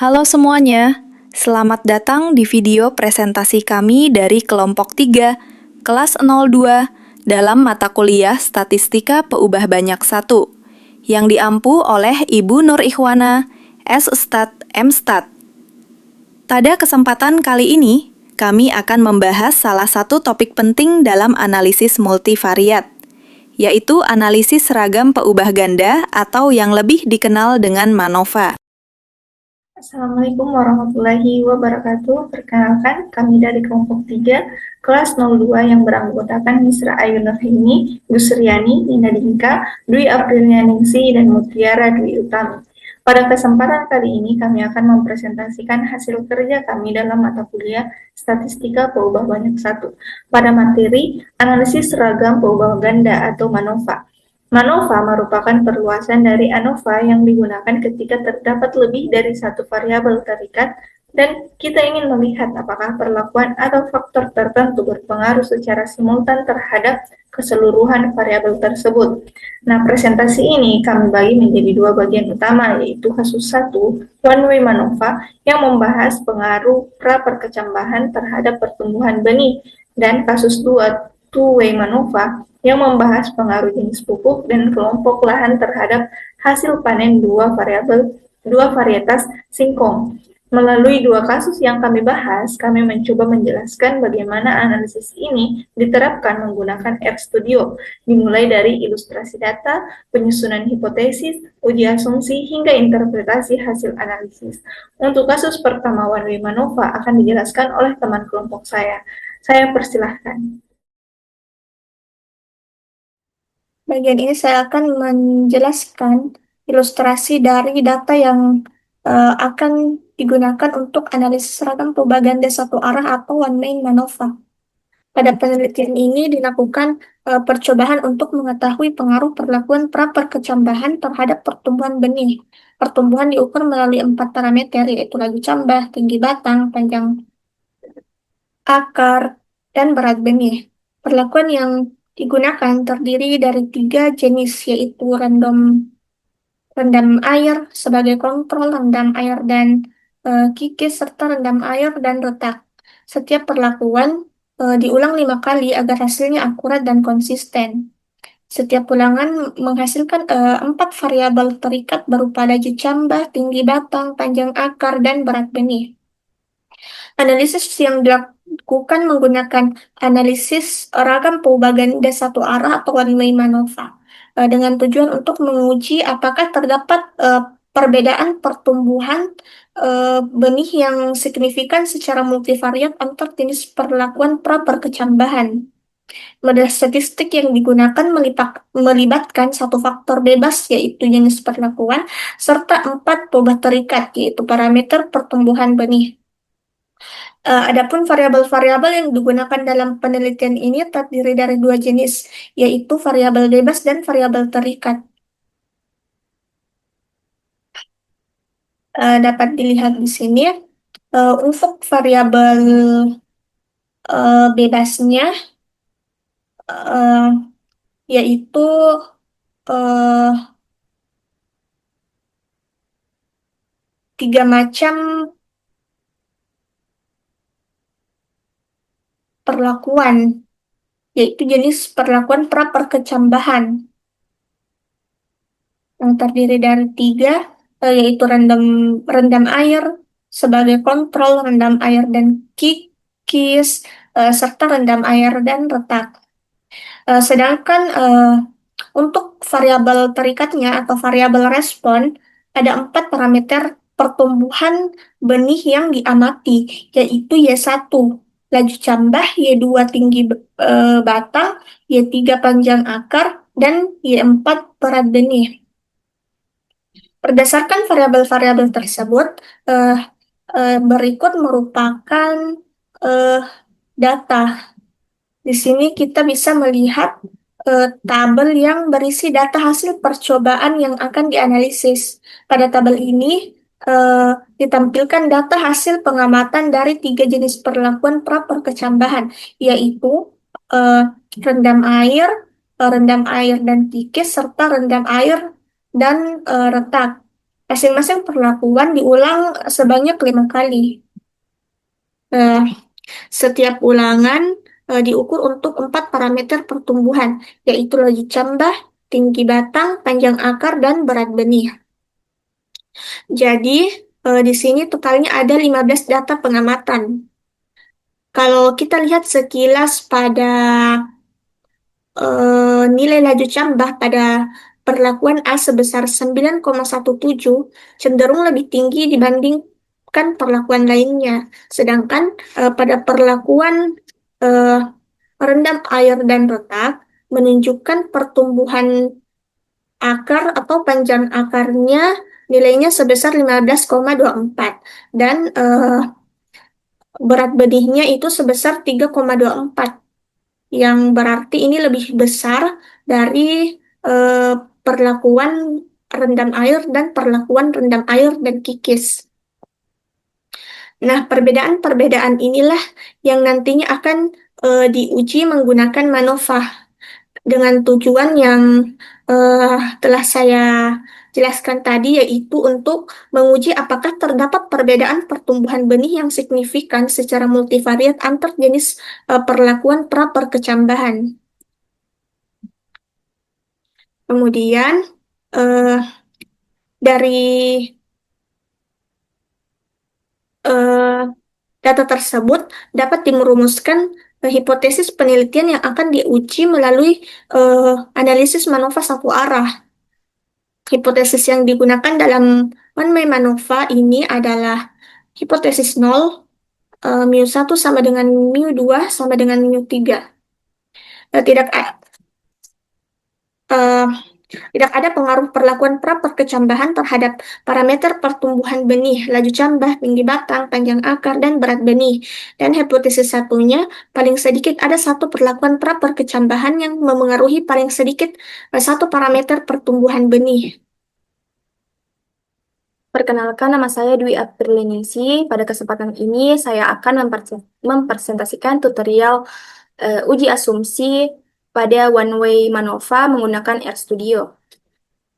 Halo semuanya, selamat datang di video presentasi kami dari kelompok 3, kelas 02, dalam mata kuliah Statistika Peubah Banyak 1, yang diampu oleh Ibu Nur Ikhwana, S-Stat, M-Stat. Pada kesempatan kali ini, kami akan membahas salah satu topik penting dalam analisis multivariat, yaitu analisis seragam peubah ganda atau yang lebih dikenal dengan MANOVA. Assalamualaikum warahmatullahi wabarakatuh. Perkenalkan, kami dari kelompok 3, kelas 02 yang beranggotakan Misra Ayu Nurhini, Gus Riani, Nina Dinka, Dwi Aprilianingsi, dan Mutiara Dwi Utami. Pada kesempatan kali ini, kami akan mempresentasikan hasil kerja kami dalam mata kuliah Statistika Peubah Banyak 1 pada materi Analisis Seragam Peubah Ganda atau MANOVA. MANOVA merupakan perluasan dari ANOVA yang digunakan ketika terdapat lebih dari satu variabel terikat dan kita ingin melihat apakah perlakuan atau faktor tertentu berpengaruh secara simultan terhadap keseluruhan variabel tersebut. Nah, presentasi ini kami bagi menjadi dua bagian utama, yaitu kasus 1, one-way MANOVA, yang membahas pengaruh praperkecambahan terhadap pertumbuhan benih, dan kasus 2, two-way MANOVA, yang membahas pengaruh jenis pupuk dan kelompok lahan terhadap hasil panen dua varietas singkong. Melalui dua kasus yang kami bahas, kami mencoba menjelaskan bagaimana analisis ini diterapkan menggunakan RStudio, dimulai dari ilustrasi data, penyusunan hipotesis, uji asumsi, hingga interpretasi hasil analisis. Untuk kasus pertama one-way MANOVA akan dijelaskan oleh teman kelompok saya. Saya persilahkan. Bagian ini saya akan menjelaskan ilustrasi dari data yang akan digunakan untuk analisis seragam propaganda satu arah atau one-way MANOVA. Pada penelitian ini dilakukan percobaan untuk mengetahui pengaruh perlakuan praperkecambahan terhadap pertumbuhan benih. Pertumbuhan diukur melalui 4 parameter, yaitu laju cambah, tinggi batang, panjang akar, dan berat benih. Perlakuan yang digunakan terdiri dari 3 jenis, yaitu rendam air sebagai kontrol, rendam air dan kikis, serta rendam air dan retak. Setiap perlakuan diulang 5 kali agar hasilnya akurat dan konsisten. Setiap ulangan menghasilkan 4 variabel terikat berupa laju cambah, tinggi batang, panjang akar, dan berat benih. Analisis yang dilakukan menggunakan analisis ragam propaganda satu arah atau one-way MANOVA dengan tujuan untuk menguji apakah terdapat perbedaan pertumbuhan benih yang signifikan secara multivariat antar jenis perlakuan praperkecambahan. Model statistik yang digunakan melibatkan satu faktor bebas, yaitu jenis perlakuan, serta 4 perubahan terikat, yaitu parameter pertumbuhan benih. Adapun variabel-variabel yang digunakan dalam penelitian ini terdiri dari 2 jenis, yaitu variabel bebas dan variabel terikat. Dapat dilihat di sini. Untuk variabel bebasnya, uh, yaitu uh, 3 macam perlakuan, yaitu jenis perlakuan praperkecambahan yang terdiri dari 3, yaitu rendam air sebagai kontrol, rendam air dan kikis, serta rendam air dan retak. Sedangkan untuk variabel terikatnya atau variabel respon, ada 4 parameter pertumbuhan benih yang diamati, yaitu Y1 laju cambah, Y2 tinggi batang, Y3 panjang akar, dan Y4 berat benih. Berdasarkan variabel-variabel tersebut, berikut merupakan data. Di sini kita bisa melihat tabel yang berisi data hasil percobaan yang akan dianalisis. Pada tabel ini ditampilkan data hasil pengamatan dari 3 jenis perlakuan praperkecambahan, yaitu eh, rendam air dan kikis, serta rendam air dan retak. Masing-masing perlakuan diulang sebanyak 5 kali. Eh, Setiap ulangan diukur untuk 4 parameter pertumbuhan, yaitu laju cambah, tinggi batang, panjang akar, dan berat benih. Jadi, di sini totalnya ada 15 data pengamatan. Kalau kita lihat sekilas pada nilai laju cambah pada perlakuan A sebesar 9,17 cenderung lebih tinggi dibandingkan perlakuan lainnya. Sedangkan pada perlakuan eh, rendam air dan retak menunjukkan pertumbuhan akar atau panjang akarnya nilainya sebesar 15,24 dan berat benihnya itu sebesar 3,24 yang berarti ini lebih besar dari eh, perlakuan rendam air dan perlakuan rendam air dan kikis. Nah, perbedaan-perbedaan inilah yang nantinya akan diuji menggunakan MANOVA dengan tujuan yang telah saya jelaskan tadi, yaitu untuk menguji apakah terdapat perbedaan pertumbuhan benih yang signifikan secara multivariat antar jenis perlakuan pra-perkecambahan. Kemudian eh, dari eh, data tersebut dapat dimerumuskan hipotesis penelitian yang akan diuji melalui analisis MANOVA satu arah. Hipotesis yang digunakan dalam one-way MANOVA ini adalah hipotesis nol, mu 1 sama dengan mu 2 sama dengan mu 3. Tidak eh, Tidak ada pengaruh perlakuan pra-perkecambahan terhadap parameter pertumbuhan benih, laju cambah, tinggi batang, panjang akar, dan berat benih. Dan hipotesis satunya, paling sedikit ada satu perlakuan pra-perkecambahan yang memengaruhi paling sedikit satu parameter pertumbuhan benih. Perkenalkan, nama saya Dwi Apriliningsi. Pada kesempatan ini, saya akan mempresentasikan tutorial uji asumsi pada one-way MANOVA menggunakan RStudio.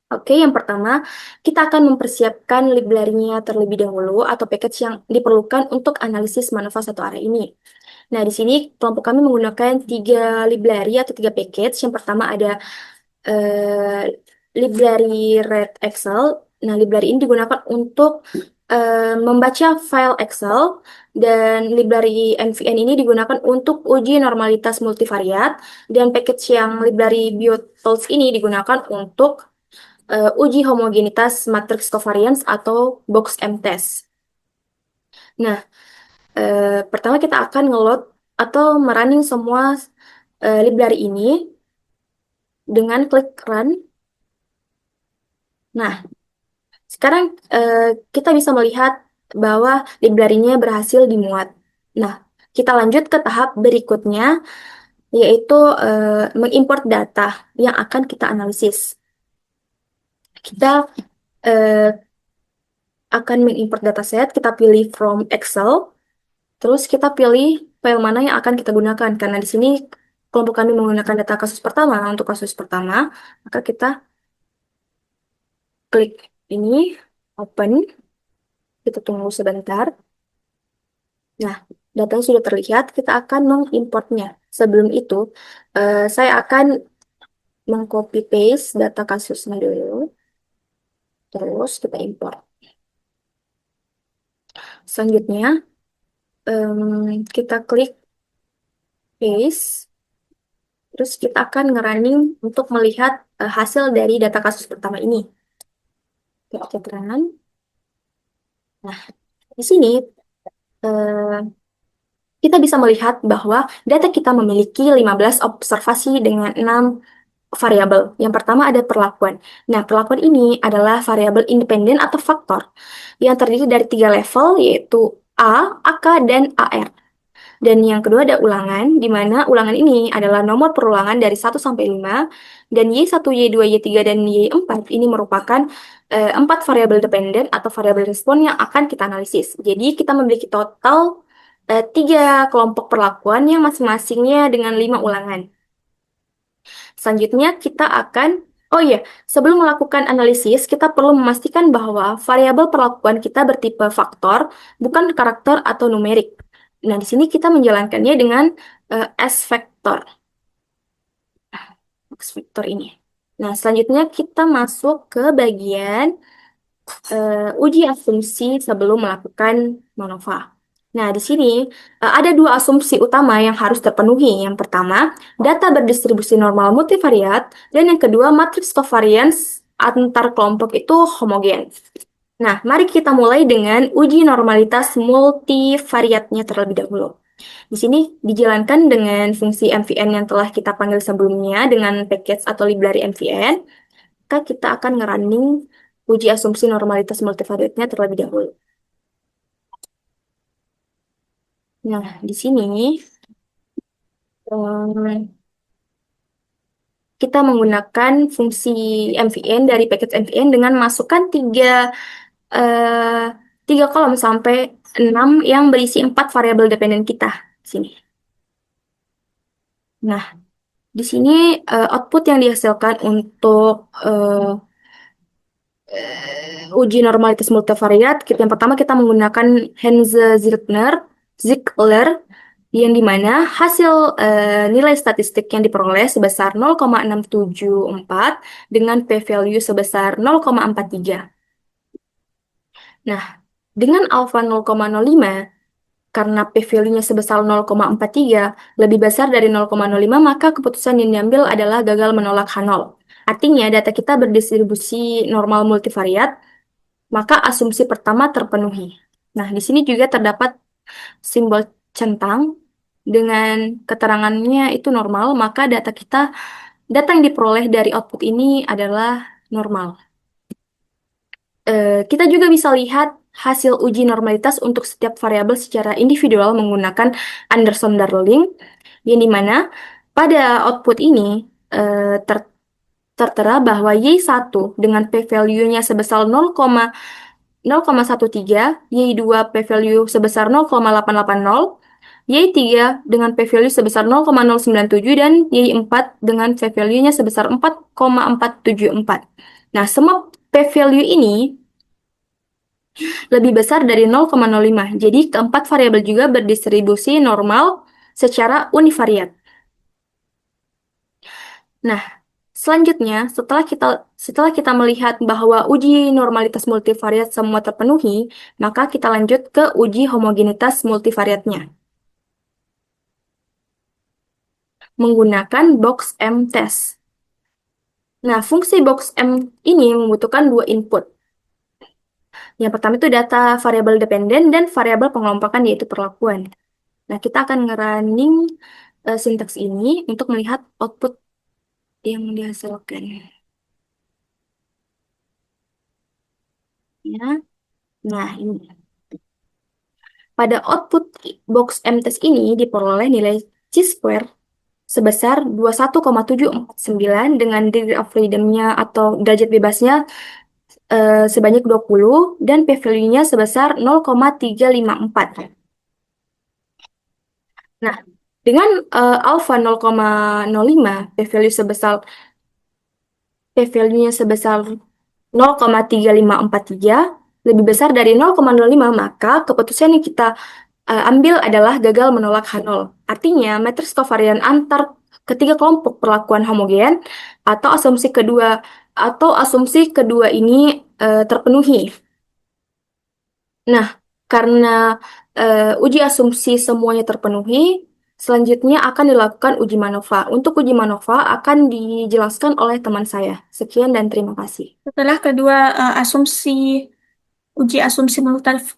Oke, yang pertama, kita akan mempersiapkan library-nya terlebih dahulu atau package yang diperlukan untuk analisis MANOVA satu arah ini. Nah, di sini kelompok kami menggunakan 3 library atau 3 package. Yang pertama ada eh, library Red Excel. Nah, library ini digunakan untuk membaca file Excel, dan library MVN ini digunakan untuk uji normalitas multivariat, dan package yang library BioTools ini digunakan untuk uji homogenitas matriks covariance atau box MTest. Nah, pertama kita akan ngeload atau merunning semua library ini dengan klik run. Nah, sekarang kita bisa melihat bahwa library-nya berhasil dimuat. Nah, kita lanjut ke tahap berikutnya, yaitu mengimport data yang akan kita analisis. Kita eh, akan mengimport dataset, kita pilih from Excel, terus kita pilih file mana yang akan kita gunakan. Karena di sini kelompok kami menggunakan data kasus pertama. Untuk kasus pertama, maka kita klik ini, open, kita tunggu sebentar. Nah, data sudah terlihat, kita akan mengimportnya. Sebelum itu, saya akan mengcopy paste data kasusnya dulu, terus kita import. Selanjutnya, kita klik paste, terus kita akan ngerunning untuk melihat hasil dari data kasus pertama ini. Kita run. Nah, di sini kita bisa melihat bahwa data kita memiliki 15 observasi dengan 6 variabel. Yang pertama ada perlakuan. Nah, perlakuan ini adalah variabel independen atau faktor yang terdiri dari 3 level, yaitu A, AK, dan AR. Dan yang kedua ada ulangan, di mana ulangan ini adalah nomor perulangan dari 1 sampai 5, dan Y1, Y2, Y3, dan Y4 ini merupakan 4 variabel dependen atau variabel respon yang akan kita analisis. Jadi kita memiliki total 3 kelompok perlakuan yang masing-masingnya dengan 5 ulangan. Selanjutnya kita akan Oh iya, sebelum melakukan analisis, kita perlu memastikan bahwa variabel perlakuan kita bertipe faktor, bukan karakter atau numerik. Nah, di sini kita menjalankannya dengan S vektor. X vektor ini. Nah, selanjutnya kita masuk ke bagian uji asumsi sebelum melakukan MANOVA. Nah, di sini ada dua asumsi utama yang harus terpenuhi. Yang pertama, data berdistribusi normal multivariat, dan yang kedua, matriks covariance antar kelompok itu homogen. Nah, mari kita mulai dengan uji normalitas multivariatnya terlebih dahulu. Di sini dijalankan dengan fungsi MVN yang telah kita panggil sebelumnya dengan package atau library MVN, maka kita akan ngerunning uji asumsi normalitas multivariatnya terlebih dahulu. Nah, di sini kita menggunakan fungsi MVN dari package MVN dengan masukkan eh, tiga kolom sampai 6 yang berisi 4 variabel dependen kita di sini. Nah, di sini output yang dihasilkan untuk uji normalitas multivariat, yang pertama kita menggunakan Ziegler, yang dimana hasil nilai statistik yang diperoleh sebesar 0,674 dengan p-value sebesar 0,43. Nah, dengan alfa 0,05, karena p-value-nya sebesar 0,43 lebih besar dari 0,05, maka keputusan yang diambil adalah gagal menolak H0. Artinya data kita berdistribusi normal multivariat, maka asumsi pertama terpenuhi. Nah, di sini juga terdapat simbol centang dengan keterangannya itu normal, maka data yang diperoleh dari output ini adalah normal. Kita juga bisa lihat hasil uji normalitas untuk setiap variabel secara individual menggunakan Anderson-Darling, yang dimana pada output ini tertera bahwa Y1 dengan p-value-nya sebesar 0,13, Y2 p-value sebesar 0,880, Y3 dengan p-value sebesar 0,097, dan Y4 dengan p-value-nya sebesar 4,474. Nah, semua p-value ini lebih besar dari 0,05. Jadi, keempat variabel juga berdistribusi normal secara univariat. Nah, selanjutnya, setelah kita melihat bahwa uji normalitas multivariat semua terpenuhi, maka kita lanjut ke uji homogenitas multivariatnya menggunakan box M test. Nah, fungsi box M ini membutuhkan dua input. Yang pertama itu data variabel dependen dan variabel pengelompokan, yaitu perlakuan. Nah, kita akan ngerunning sintaks ini untuk melihat output yang dihasilkan. Ya. Nah, ini. Pada output box M-test ini diperoleh nilai chi-square sebesar 21,749 dengan degree of freedom-nya atau derajat bebasnya sebanyak 20 dan p-value-nya sebesar 0,354. Nah, dengan alpha 0,05, p-value-nya sebesar 0,3543 lebih besar dari 0,05, maka keputusan yang kita ambil adalah gagal menolak H0. Artinya, matriks kovarian antar ketiga kelompok perlakuan homogen atau asumsi kedua ini terpenuhi. Nah, karena uji asumsi semuanya terpenuhi, selanjutnya akan dilakukan uji MANOVA. Untuk uji MANOVA akan dijelaskan oleh teman saya. Sekian dan terima kasih. Setelah kedua uji asumsi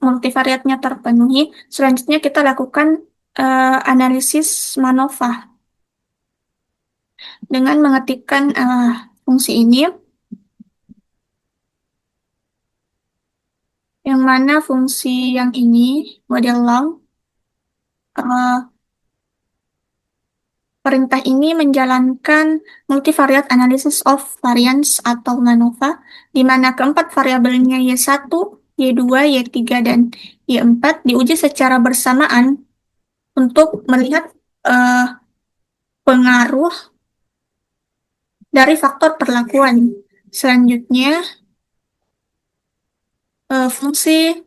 multivariatnya terpenuhi, selanjutnya kita lakukan analisis MANOVA dengan mengetikkan fungsi ini, yang mana fungsi yang ini, model long, perintah ini menjalankan multivariate analysis of variance atau MANOVA, di mana keempat variabelnya Y1, Y2, Y3, dan Y4 diuji secara bersamaan untuk melihat pengaruh dari faktor perlakuan. Selanjutnya, fungsi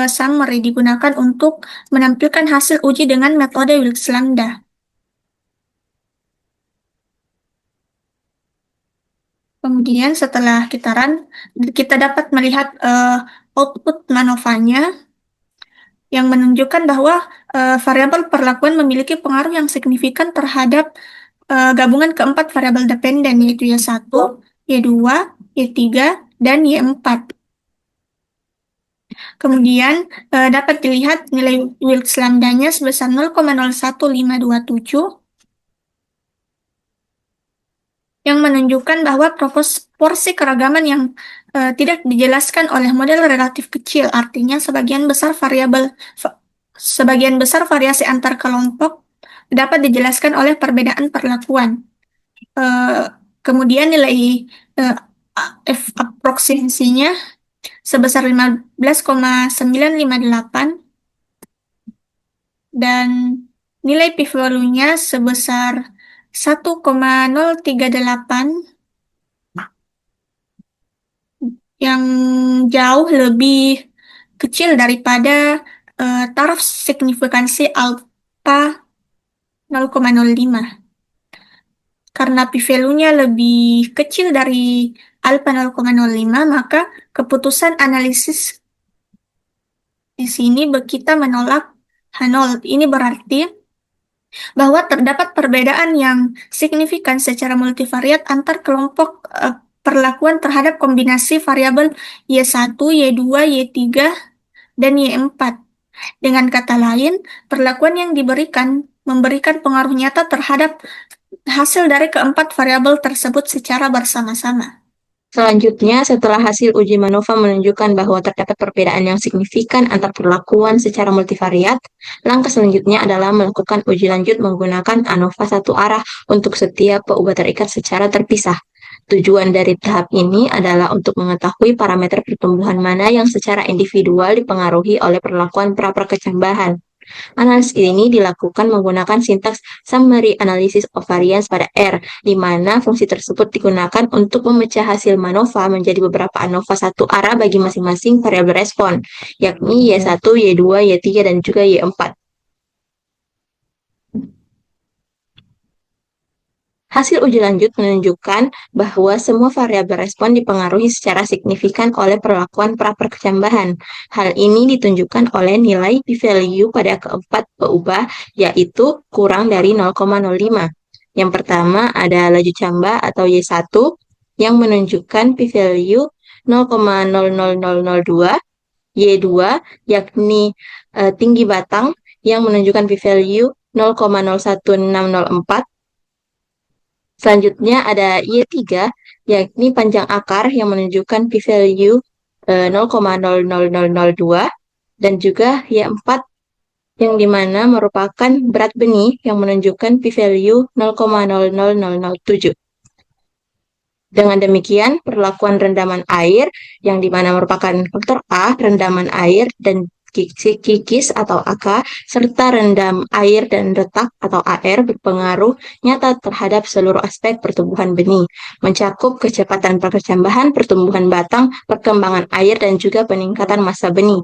summary digunakan untuk menampilkan hasil uji dengan metode Wilks-Lambda. Kemudian setelah kita run, kita dapat melihat output MANOVA-nya yang menunjukkan bahwa variabel perlakuan memiliki pengaruh yang signifikan terhadap gabungan keempat variabel dependen, yaitu Y1, Y2, Y3, dan Y4. Kemudian dapat dilihat nilai Wilks-Lambda-nya sebesar 0,01527 yang menunjukkan bahwa proporsi keragaman yang tidak dijelaskan oleh model relatif kecil, artinya sebagian besar variasi antar kelompok dapat dijelaskan oleh perbedaan perlakuan. Kemudian nilai F aproksimasinya sebesar 15,958 dan nilai p-value-nya sebesar 1,038 yang jauh lebih kecil daripada taraf signifikansi alfa 0,05. Karena p-value-nya lebih kecil dari alfa 0,05, maka keputusan analisis di sini kita menolak H0. Ini berarti bahwa terdapat perbedaan yang signifikan secara multivariat antar kelompok perlakuan terhadap kombinasi variabel Y1, Y2, Y3, dan Y4. Dengan kata lain, perlakuan yang memberikan pengaruh nyata terhadap hasil dari keempat variabel tersebut secara bersama-sama. Selanjutnya, setelah hasil uji MANOVA menunjukkan bahwa terdapat perbedaan yang signifikan antar perlakuan secara multivariat, langkah selanjutnya adalah melakukan uji lanjut menggunakan ANOVA satu arah untuk setiap peubah terikat secara terpisah. Tujuan dari tahap ini adalah untuk mengetahui parameter pertumbuhan mana yang secara individual dipengaruhi oleh perlakuan pra-perkecambahan. Analisis ini dilakukan menggunakan sintaks summary analysis of variance pada R, di mana fungsi tersebut digunakan untuk memecah hasil MANOVA menjadi beberapa ANOVA satu arah bagi masing-masing variabel respon, yakni Y1, Y2, Y3, dan juga Y4. Hasil uji lanjut menunjukkan bahwa semua variabel respon dipengaruhi secara signifikan oleh perlakuan pra-perkecambahan. Hal ini ditunjukkan oleh nilai p-value pada keempat peubah, yaitu kurang dari 0,05. Yang pertama ada laju camba atau Y1 yang menunjukkan p-value 0,00002, Y2 yakni tinggi batang yang menunjukkan p-value 0,01604. Selanjutnya ada Y3, yakni panjang akar yang menunjukkan p-value 0,00002, dan juga Y4 yang dimana merupakan berat benih yang menunjukkan p-value 0,00007. Dengan demikian, perlakuan rendaman air yang dimana merupakan faktor A, rendaman air, dan kikis atau AK, serta rendam air dan retak atau AR berpengaruh nyata terhadap seluruh aspek pertumbuhan benih, mencakup kecepatan perkecambahan, pertumbuhan batang, perkembangan air, dan juga peningkatan massa benih.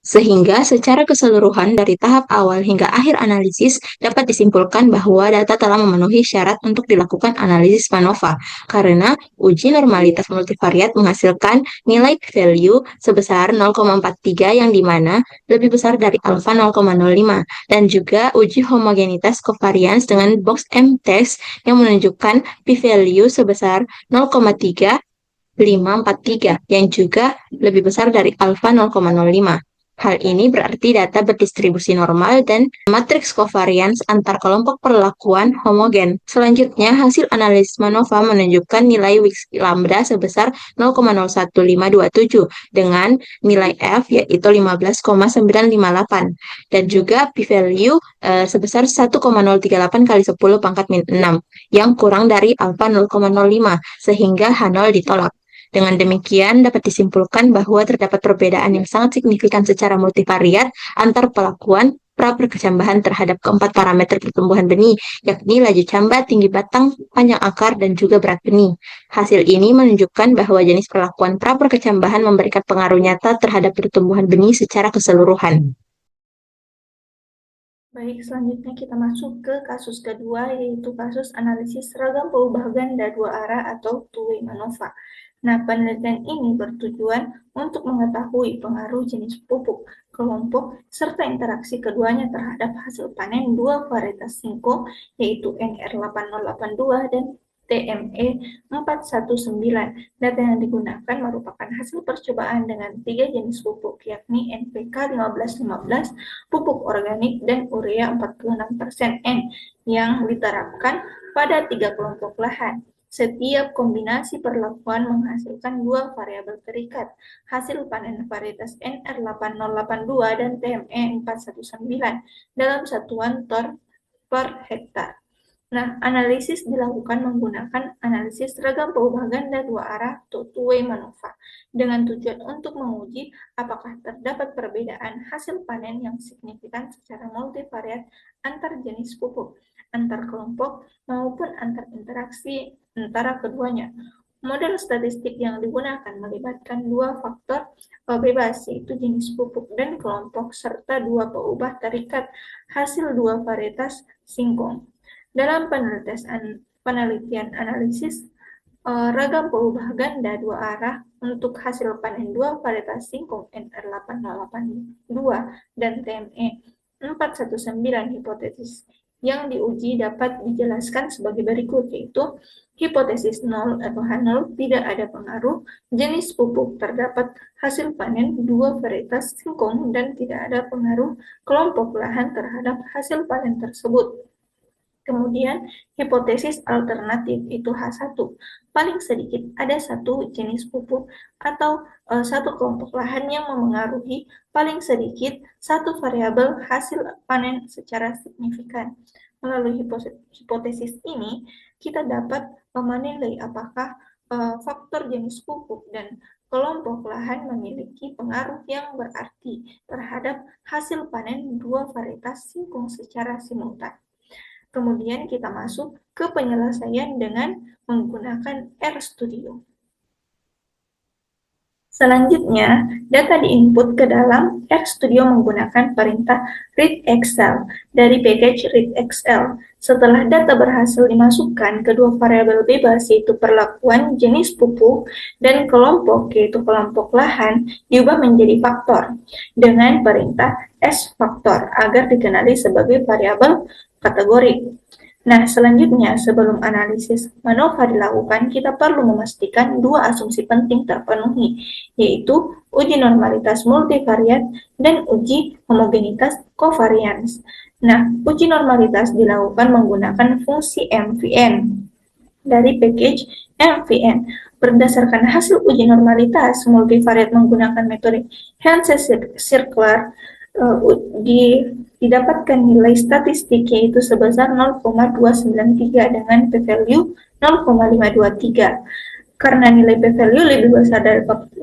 Sehingga secara keseluruhan dari tahap awal hingga akhir analisis dapat disimpulkan bahwa data telah memenuhi syarat untuk dilakukan analisis MANOVA, karena uji normalitas multivariat menghasilkan nilai p-value sebesar 0,43 yang dimana lebih besar dari alfa 0,05, dan juga uji homogenitas covariance dengan box M-test yang menunjukkan p-value sebesar 0,3543 yang juga lebih besar dari alfa 0,05. Hal ini berarti data berdistribusi normal dan matriks covariance antar kelompok perlakuan homogen. Selanjutnya, hasil analisis MANOVA menunjukkan nilai Wilks-Lambda sebesar 0,01527 dengan nilai F yaitu 15,958 dan juga p-value sebesar 1,038 kali 10 pangkat min 6 yang kurang dari alfa 0,05 sehingga H0 ditolak. Dengan demikian, dapat disimpulkan bahwa terdapat perbedaan yang sangat signifikan secara multivariat antar perlakuan praperkecambahan terhadap keempat parameter pertumbuhan benih, yakni laju cambat, tinggi batang, panjang akar, dan juga berat benih. Hasil ini menunjukkan bahwa jenis perlakuan praperkecambahan memberikan pengaruh nyata terhadap pertumbuhan benih secara keseluruhan. Baik, selanjutnya kita masuk ke kasus kedua, yaitu kasus analisis seragam peubah ganda dua arah atau two-way MANOVA. Nah, penelitian ini bertujuan untuk mengetahui pengaruh jenis pupuk, kelompok, serta interaksi keduanya terhadap hasil panen dua varietas singkong, yaitu NR8082 dan TME 419. Data yang digunakan merupakan hasil percobaan dengan 3 jenis pupuk, yakni NPK 1515, pupuk organik, dan urea 46% N yang diterapkan pada 3 kelompok lahan. Setiap kombinasi perlakuan menghasilkan 2 variabel terikat, hasil panen varietas NR8082 dan TME 419 dalam satuan ton per hektar. Nah, analisis dilakukan menggunakan analisis seragam peubah ganda dua arah atau two-way MANOVA dengan tujuan untuk menguji apakah terdapat perbedaan hasil panen yang signifikan secara multivariat antar jenis pupuk, antar kelompok, maupun antar interaksi antara keduanya. Model statistik yang digunakan melibatkan 2 faktor bebas, yaitu jenis pupuk dan kelompok, serta 2 peubah terikat hasil 2 varietas singkong. Dalam penelitian analisis ragam peubah ganda dua arah untuk hasil panen 2 varietas singkong NR8082 dan TME 419, hipotesis yang diuji dapat dijelaskan sebagai berikut, yaitu hipotesis 0 atau H0, tidak ada pengaruh jenis pupuk terdapat hasil panen 2 varietas singkong dan tidak ada pengaruh kelompok lahan terhadap hasil panen tersebut. Kemudian, hipotesis alternatif itu H1, paling sedikit ada 1 jenis pupuk atau 1 kelompok lahan yang memengaruhi paling sedikit 1 variabel hasil panen secara signifikan. Melalui hipotesis ini, kita dapat menilai apakah faktor jenis pupuk dan kelompok lahan memiliki pengaruh yang berarti terhadap hasil panen 2 varietas singkong secara simultan. Kemudian kita masuk ke penyelesaian dengan menggunakan RStudio. Selanjutnya, data diinput ke dalam RStudio menggunakan perintah read Excel dari package read Excel. Setelah data berhasil dimasukkan, kedua variabel bebas yaitu perlakuan jenis pupuk dan kelompok yaitu kelompok lahan diubah menjadi faktor dengan perintah sFactor agar dikenali sebagai variabel kategori. Nah, selanjutnya sebelum analisis MANOVA dilakukan, kita perlu memastikan 2 asumsi penting terpenuhi, yaitu uji normalitas multivariat dan uji homogenitas covariance. Nah, uji normalitas dilakukan menggunakan fungsi MVN dari package MVN. Berdasarkan hasil uji normalitas multivariat menggunakan metode Hansen-Circular, didapatkan nilai statistik yaitu sebesar 0,293 dengan p-value 0,523. Karena nilai p-value lebih besar dari 0,05,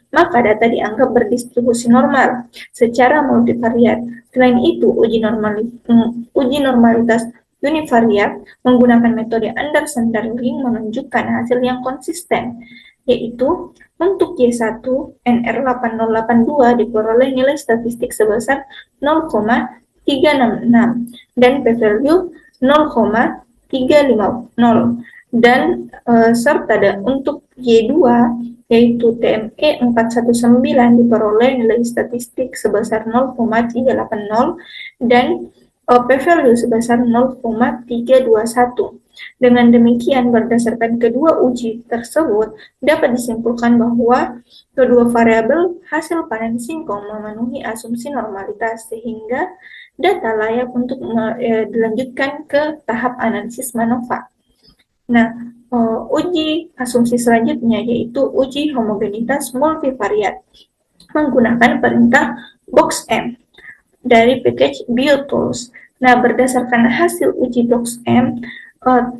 maka data dianggap berdistribusi normal secara multivariat. Selain itu, uji normalitas univariat menggunakan metode Anderson-Darling menunjukkan hasil yang konsisten, yaitu untuk Y1 NR8082 diperoleh nilai statistik sebesar 0,366 dan p-value 0,350 dan serta untuk Y2 yaitu TME 419 diperoleh nilai statistik sebesar 0,380 dan p-value sebesar 0,321. Dengan demikian, berdasarkan kedua uji tersebut, dapat disimpulkan bahwa kedua variabel hasil panen singkong memenuhi asumsi normalitas, sehingga data layak untuk dilanjutkan ke tahap analisis MANOVA. Nah, uji asumsi selanjutnya yaitu uji homogenitas multivariat menggunakan perintah box-M dari package BioTools. Nah, berdasarkan hasil uji box-M,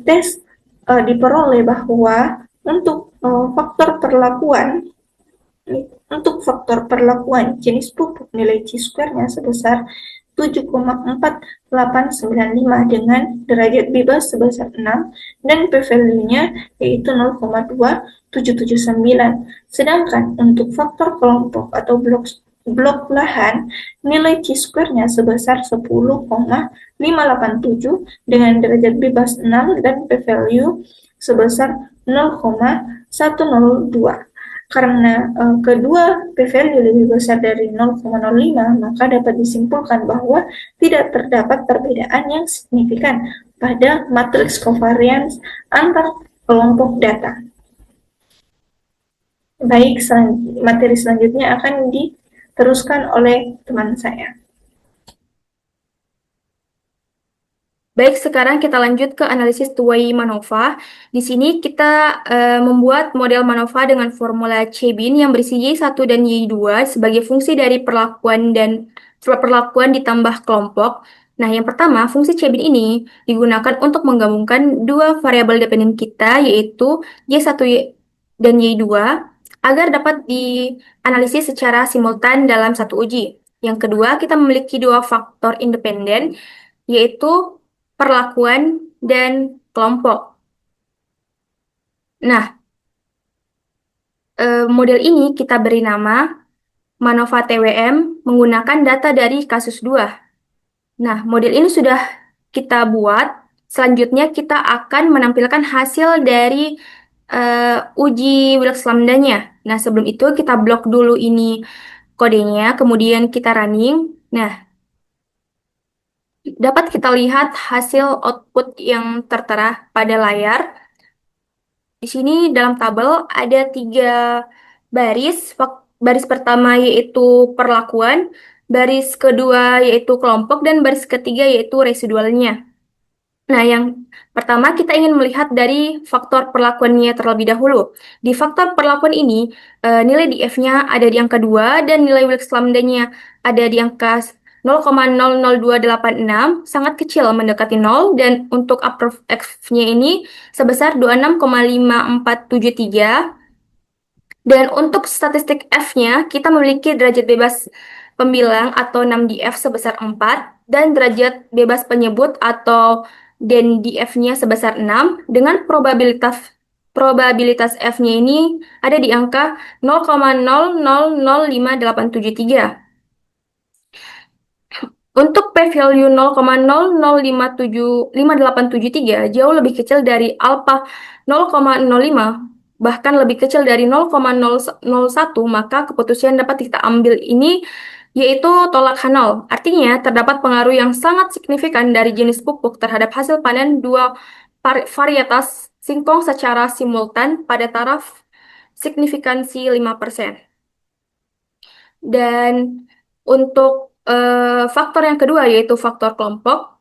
tes diperoleh bahwa untuk faktor perlakuan Untuk faktor perlakuan jenis pupuk, nilai chi-square-nya sebesar 7,4895 dengan derajat bebas sebesar 6 dan p-value-nya yaitu 0,2779. Sedangkan untuk faktor kelompok atau blok lahan, nilai chi-square-nya sebesar 10,587 dengan derajat bebas 6 dan p-value sebesar 0,102. Karena kedua p-value lebih besar dari 0,05, maka dapat disimpulkan bahwa tidak terdapat perbedaan yang signifikan pada matriks covariance antar kelompok data. Baik, materi selanjutnya akan diteruskan oleh teman saya. Baik, sekarang kita lanjut ke analisis two-way MANOVA. Di sini kita membuat model MANOVA dengan formula Chebin yang berisi Y1 dan Y2 sebagai fungsi dari perlakuan ditambah kelompok. Nah, yang pertama, fungsi Chebin ini digunakan untuk menggabungkan dua variabel dependen kita, yaitu Y1 dan Y2, agar dapat dianalisis secara simultan dalam satu uji. Yang kedua, kita memiliki dua faktor independen, yaitu perlakuan dan kelompok. Nah, model ini kita beri nama MANOVA TWM menggunakan data dari kasus 2. Nah, model ini sudah kita buat. Selanjutnya kita akan menampilkan hasil dari uji Wilks lambdanya. Nah, sebelum itu kita blok dulu ini kodenya, kemudian kita running. Nah, dapat kita lihat hasil output yang tertera pada layar. Di sini dalam tabel ada 3 baris. Baris pertama yaitu perlakuan, baris kedua yaitu kelompok, dan baris ketiga yaitu residualnya. Nah, yang pertama kita ingin melihat dari faktor perlakuannya terlebih dahulu. Di faktor perlakuan ini, nilai DF-nya ada di angka 2 dan nilai Wilks lambdanya ada di angka 0,00286, sangat kecil mendekati 0, dan untuk approve F-nya ini sebesar 26,5473. Dan untuk statistik F-nya, kita memiliki derajat bebas pembilang atau 6DF sebesar 4, dan derajat bebas penyebut atau DNDF-nya sebesar 6, dengan probabilitas F-nya ini ada di angka 0,0005873. Untuk p-value 0,005873 jauh lebih kecil dari alpha 0,05, bahkan lebih kecil dari 0,001, maka keputusan dapat kita ambil ini yaitu tolak Hanol. Artinya, terdapat pengaruh yang sangat signifikan dari jenis pupuk terhadap hasil panen dua varietas singkong secara simultan pada taraf signifikansi 5%. Dan untuk faktor yang kedua yaitu faktor kelompok.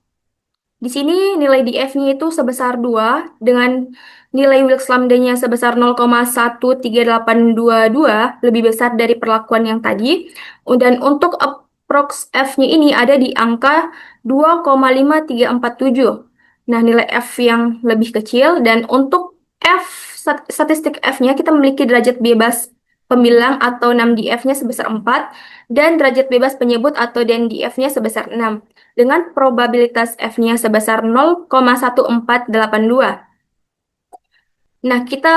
Di sini nilai DF-nya itu sebesar 2 dengan nilai Wilks lambdanya sebesar 0,13822, lebih besar dari perlakuan yang tadi. Dan untuk approx F-nya ini ada di angka 2,5347. Nah, nilai F yang lebih kecil, dan untuk statistik F-nya kita memiliki derajat bebas pembilang atau 6DF-nya sebesar 4 dan derajat bebas penyebut atau DNDF-nya sebesar 6 dengan probabilitas F-nya sebesar 0,1482. Nah, kita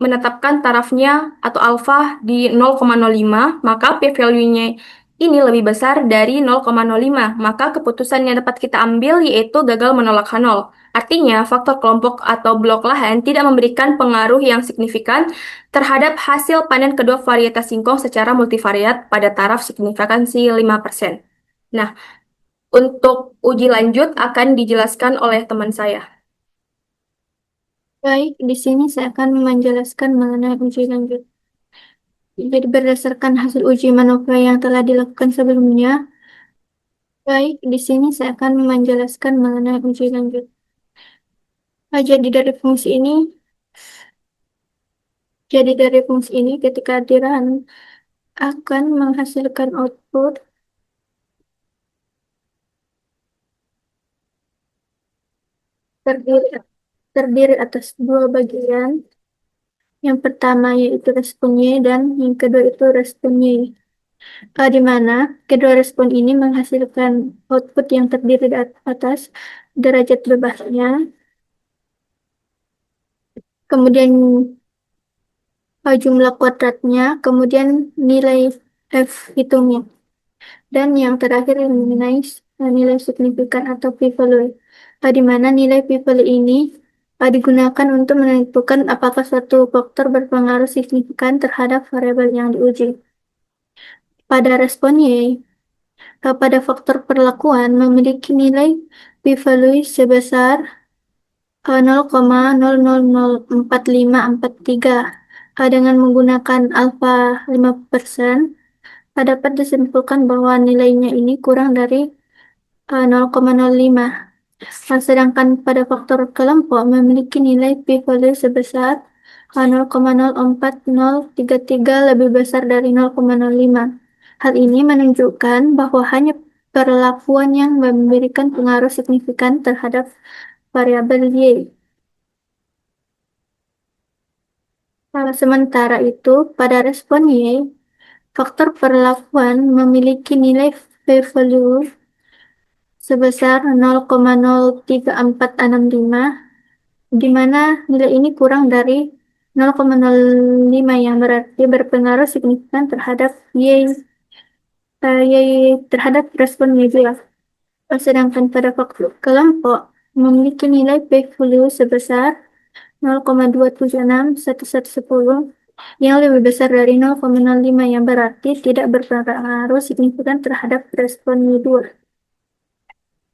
menetapkan tarafnya atau alfa di 0,05, maka p-value-nya ini lebih besar dari 0,05, maka keputusan yang dapat kita ambil yaitu gagal menolak Hanol. Artinya, faktor kelompok atau blok lahan tidak memberikan pengaruh yang signifikan terhadap hasil panen kedua varietas singkong secara multivariat pada taraf signifikansi 5%. Nah, untuk uji lanjut akan dijelaskan oleh teman saya. Baik, di sini saya akan menjelaskan mengenai uji lanjut. Jadi berdasarkan hasil uji MANOVA yang telah dilakukan sebelumnya, baik, di sini saya akan menjelaskan mengenai uji lanjut. Jadi dari fungsi ini ketika dirun akan menghasilkan output terdiri terdiri atas dua bagian. Yang pertama yaitu respon Y dan yang kedua itu respon Y. Di mana kedua respon ini menghasilkan output yang terdiri atas derajat bebasnya, kemudian jumlah kuadratnya, kemudian nilai F hitungnya. Dan yang terakhir nilai signifikan atau p-value, di mana nilai p-value ini digunakan untuk menentukan apakah suatu faktor berpengaruh signifikan terhadap variabel yang diuji. Pada respon Y, pada faktor perlakuan memiliki nilai p-value sebesar 0,000453 dengan menggunakan alfa 5%. Dapat disimpulkan bahwa nilainya ini kurang dari 0,05. Sedangkan pada faktor kelompok memiliki nilai p-value sebesar 0,04033 lebih besar dari 0,05. Hal ini menunjukkan bahwa hanya perlakuan yang memberikan pengaruh signifikan terhadap variabel Y. Sementara itu, pada respon Y, faktor perlakuan memiliki nilai p-value sebesar 0,03465, di mana nilai ini kurang dari 0,05 yang berarti berpengaruh signifikan terhadap terhadap respon Y juga. Sedangkan pada faktor kelompok memiliki nilai p-value sebesar 0,2761110 yang lebih besar dari 0,05 yang berarti tidak berpengaruh signifikan terhadap respon Y2.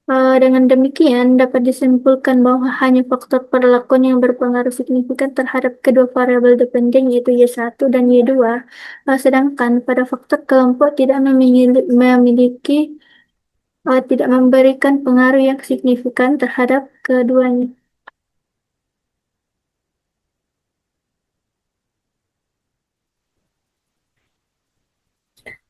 Dengan demikian, dapat disimpulkan bahwa hanya faktor perlakuan yang berpengaruh signifikan terhadap kedua variabel dependen, yaitu Y1 dan Y2, sedangkan pada faktor kelompok tidak memberikan pengaruh yang signifikan terhadap keduanya.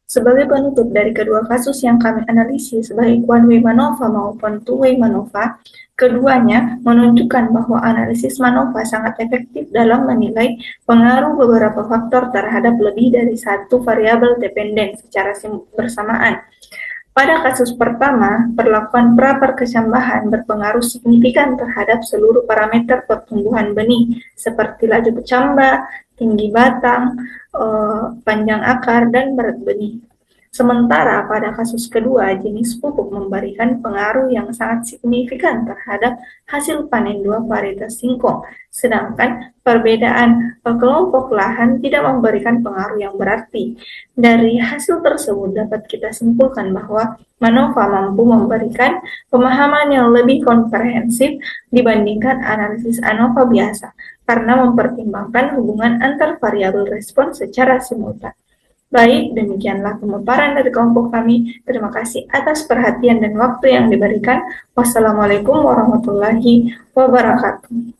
Sebagai penutup dari kedua kasus yang kami analisis, baik one-way MANOVA maupun two-way MANOVA, keduanya menunjukkan bahwa analisis MANOVA sangat efektif dalam menilai pengaruh beberapa faktor terhadap lebih dari satu variabel dependen secara bersamaan. Pada kasus pertama, perlakuan praperkesambahan berpengaruh signifikan terhadap seluruh parameter pertumbuhan benih, seperti laju kecambah, tinggi batang, panjang akar, dan berat benih. Sementara pada kasus kedua, jenis pupuk memberikan pengaruh yang sangat signifikan terhadap hasil panen dua varietas singkong, sedangkan perbedaan kelompok lahan tidak memberikan pengaruh yang berarti. Dari hasil tersebut dapat kita simpulkan bahwa MANOVA mampu memberikan pemahaman yang lebih komprehensif dibandingkan analisis ANOVA biasa, karena mempertimbangkan hubungan antar variabel respon secara simultan. Baik, demikianlah pemaparan dari kelompok kami. Terima kasih atas perhatian dan waktu yang diberikan. Wassalamualaikum warahmatullahi wabarakatuh.